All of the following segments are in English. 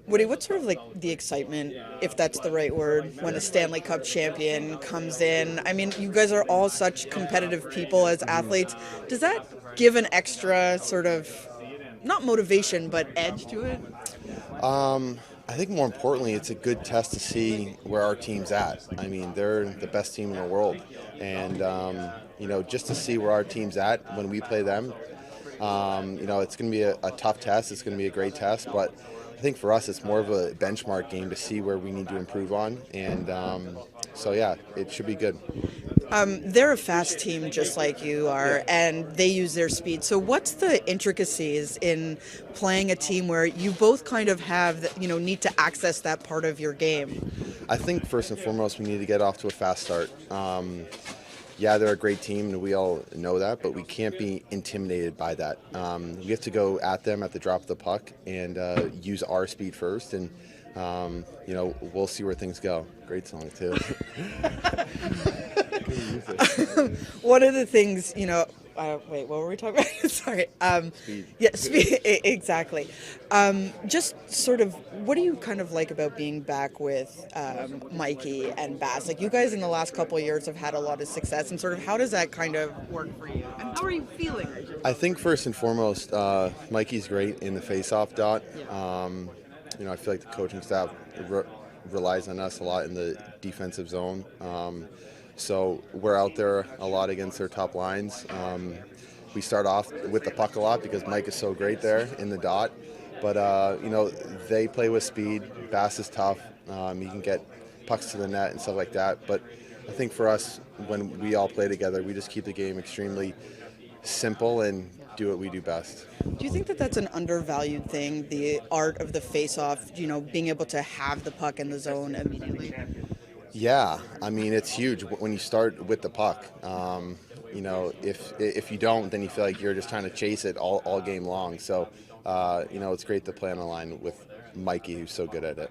Woody, what's sort of like the excitement, if that's the right word, when a Stanley Cup champion comes in? I mean, you guys are all such competitive people as athletes. Does that give an extra sort of, not motivation, but edge to it? I think more importantly, it's a good test to see where our team's at. I mean, they're the best team in the world, and just to see where our team's at when we play them, it's going to be a tough test. It's going to be a great test, but I think for us, it's more of a benchmark game to see where we need to improve on, and so yeah, it should be good. They're a fast team just like you are, and they use their speed. So, what's the intricacies in playing a team where you both kind of have, need to access that part of your game? I think first and foremost, we need to get off to a fast start. Yeah, they're a great team, and we all know that, but we can't be intimidated by that. We have to go at them at the drop of the puck and use our speed first, and we'll see where things go. Great song too. One of the things, wait, what were we talking about? Sorry. Speed. Yeah, speed, exactly. Just sort of, what do you kind of like about being back with Mikey and Bass? Like, you guys in the last couple of years have had a lot of success, and sort of how does that kind of work for you? And how are you feeling? I think first and foremost, Mikey's great in the face-off dot. I feel like the coaching staff relies on us a lot in the defensive zone. So we're out there a lot against their top lines. We start off with the puck a lot because Mike is so great there in the dot. But, they play with speed. Bass is tough. He can get pucks to the net and stuff like that. But I think for us, when we all play together, we just keep the game extremely simple and do what we do best. Do you think that that's an undervalued thing, the art of the face-off, being able to have the puck in the zone immediately? Yeah, I mean it's huge when you start with the puck. If you don't, then you feel like you're just trying to chase it all game long. So, it's great to play on a line with Mikey, who's so good at it.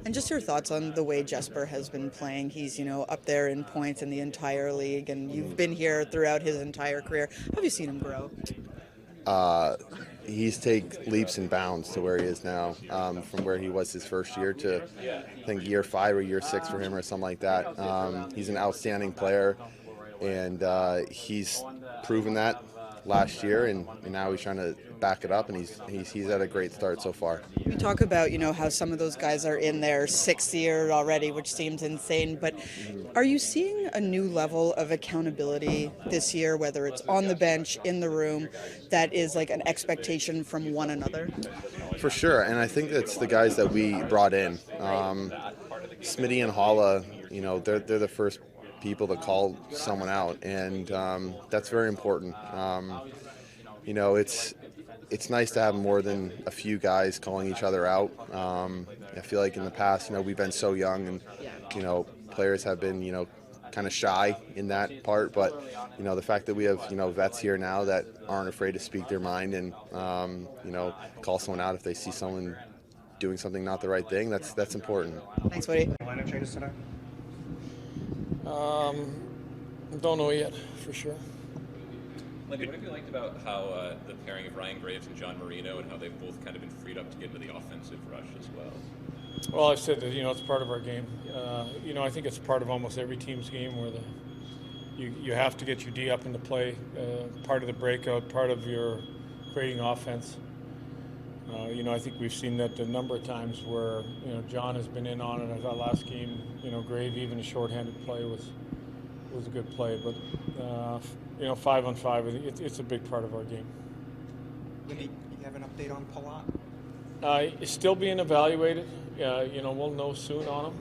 And just your thoughts on the way Jesper has been playing. He's, up there in points in the entire league, and you've been here throughout his entire career. How have you seen him grow? He's take leaps and bounds to where he is now, from where he was his first year to, I think, year 5 or year 6 for him or something like that. He's an outstanding player, and he's proven that last year, and now he's trying to back it up, and he's had a great start so far. We talk about, how some of those guys are in their 6th year already, which seems insane, but are you seeing a new level of accountability this year, whether it's on the bench, in the room, that is like an expectation from one another? For sure, and I think that's the guys that we brought in. Smitty and Holla, they're the first people to call someone out, and that's very important. It's nice to have more than a few guys calling each other out. I feel like in the past, we've been so young, and players have been kind of shy in that part. But the fact that we have vets here now that aren't afraid to speak their mind and call someone out if they see someone doing something not the right thing, that's important. Thanks, Woody. Lineup changes tonight? Don't know yet, for sure. Lindy, what have you liked about how the pairing of Ryan Graves and John Marino and how they've both kind of been freed up to get into the offensive rush as well? Well, I've said that, it's part of our game. I think it's part of almost every team's game where you have to get your D up into play, part of the breakout, part of your creating offense. I think we've seen that a number of times where, John has been in on it. I thought last game, Grave, even a shorthanded play was a good play. But, 5-on-5, it's a big part of our game. Lindy, you have an update on Palat? It's still being evaluated. We'll know soon on him.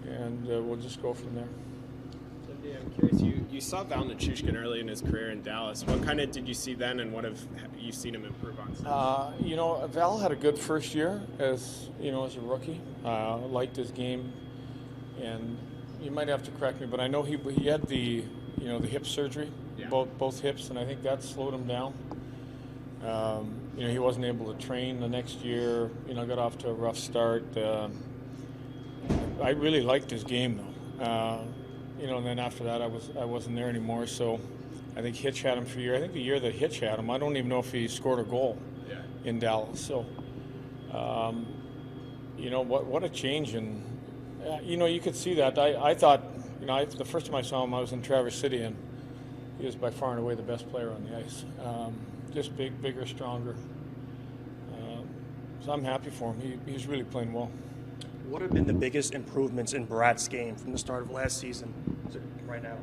And we'll just go from there. Lindy, I'm curious, you saw Val Nichushkin early in his career in Dallas. What kind of did you see then, and what have you seen him improve on since? Val had a good first year as a rookie. Liked his game, and you might have to correct me, but I know he had the hip surgery, both hips, and I think that slowed him down. He wasn't able to train the next year. Got off to a rough start. I really liked his game though. And then after that, I wasn't there anymore. So I think Hitch had him for a year. I think the year that Hitch had him, I don't even know if he scored a goal in Dallas. So You know, what a change. And, you know, you could see that. I thought, you know, the first time I saw him, I was in Traverse City, and he was by far and away the best player on the ice. Just bigger, stronger. So I'm happy for him. He's really playing well. What have been the biggest improvements in Brad's game from the start of last season to right now?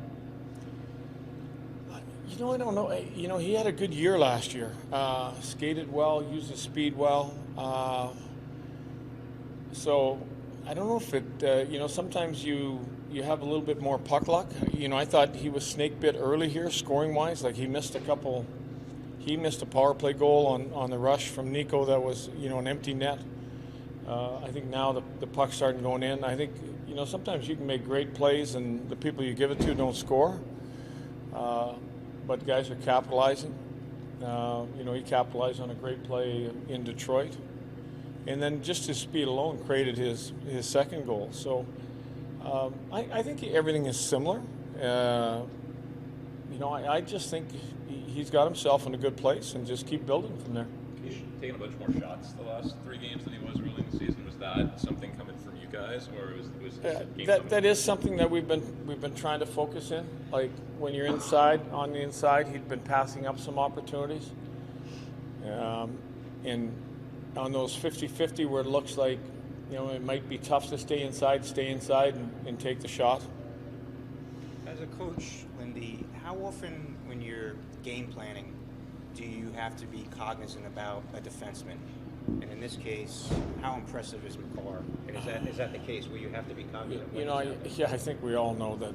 You know, I don't know. You know, he had a good year last year. Skated well, used his speed well. So I don't know if it, you know, sometimes you have a little bit more puck luck. You know, I thought he was snake bit early here, scoring-wise. Like, he missed a power play goal on the rush from Nico that was, you know, an empty net. I think now the puck's starting going in. I think, you know, sometimes you can make great plays and the people you give it to don't score. But guys are capitalizing. You know, he capitalized on a great play in Detroit. And then just his speed alone created his second goal. So I think everything is similar. You know, I just think he's got himself in a good place, and just keep building from there. He's taken a bunch more shots the last 3 games than he was early in the season. Was that something coming from you guys, or was that is something that we've been trying to focus in. Like, when you're on the inside, he'd been passing up some opportunities. And on those 50-50 where it looks like, you know, it might be tough to stay inside and take the shot. As a coach, Lindy, how often when you're game planning do you have to be cognizant about a defenseman? And in this case, how impressive is McCarr? And is that the case where you have to be cognizant? You know, I think we all know that,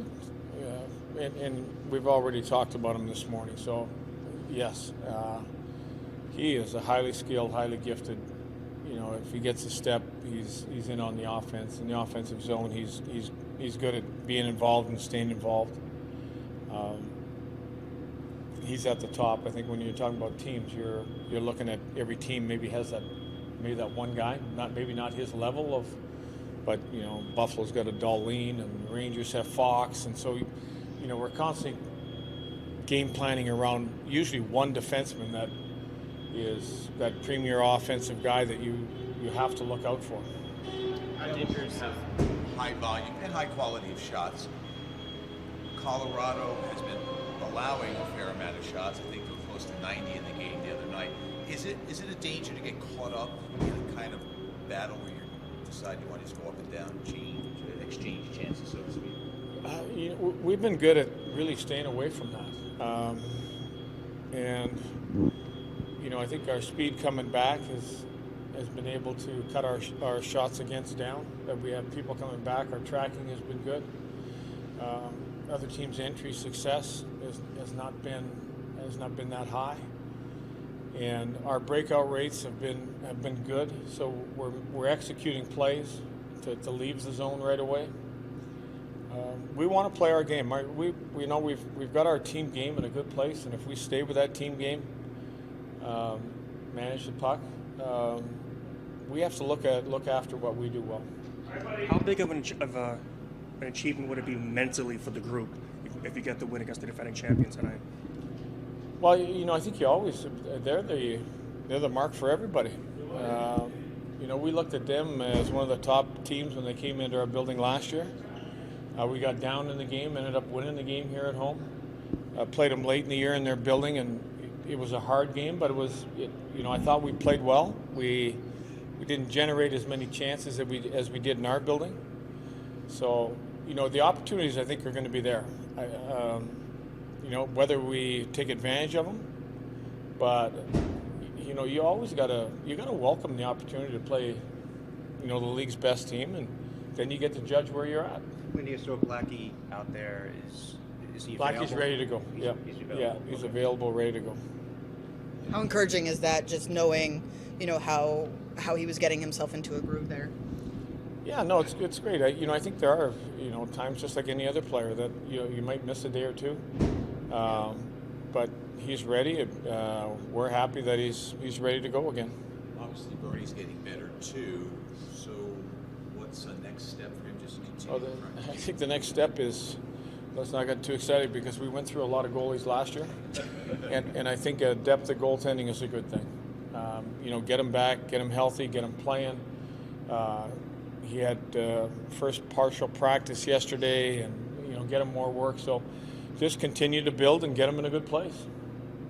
and we've already talked about him this morning. So, yes, he is a highly skilled, highly gifted. You know, if he gets a step, he's in on the offense. In the offensive zone, he's good at being involved and staying involved. He's at the top. I think when you're talking about teams, you're looking at every team maybe has that one guy, maybe not his level of, but you know, Buffalo's got a Darlene and Rangers have Fox, and so, you know, we're constantly game planning around usually one defenseman that is that premier offensive guy that you have to look out for. How dangerous of high volume and high quality of shots? Colorado has been allowing a fair amount of shots. I think they were close to 90 in the game the other night. Is it a danger to get caught up in a kind of battle where you decide you want to just go up and down, exchange chances, so to speak? You know, we've been good at really staying away from that, and you know, I think our speed coming back has been able to cut our shots against down. That we have people coming back. Our tracking has been good. Other teams' entry success has not been that high, and our breakout rates have been good. So we're executing plays to leave the zone right away. We want to play our game. We know we've got our team game in a good place, and if we stay with that team game, manage the puck, we have to look after what we do well. How big of an achievement would it be mentally for the group if you get the win against the defending champions tonight? Well, you know, I think they're the mark for everybody. You know, we looked at them as one of the top teams when they came into our building last year. We got down in the game, ended up winning the game here at home. Played them late in the year in their building, and it was a hard game, but you know, I thought we played well. We didn't generate as many chances as we did in our building. So, you know, the opportunities I think are going to be there. You know, whether we take advantage of them, but you know, you gotta welcome the opportunity to play, you know, the league's best team, and then you get to judge where you're at. When do you throw Blackie out there? Is he available? Blackie's ready to go. He's available, ready to go. How encouraging is that, just knowing, you know, how he was getting himself into a groove there? Yeah, no, it's great. You know, I think there are, you know, times just like any other player that, you know, you might miss a day or two, but he's ready. We're happy that he's ready to go again. Obviously, Bernie's getting better too. So, what's the next step for him? Just continue. I think the next step is, let's not get too excited because we went through a lot of goalies last year, and I think depth of goaltending is a good thing. get him back, get him healthy, get him playing. He had first partial practice yesterday, and get him more work. So just continue to build and get him in a good place.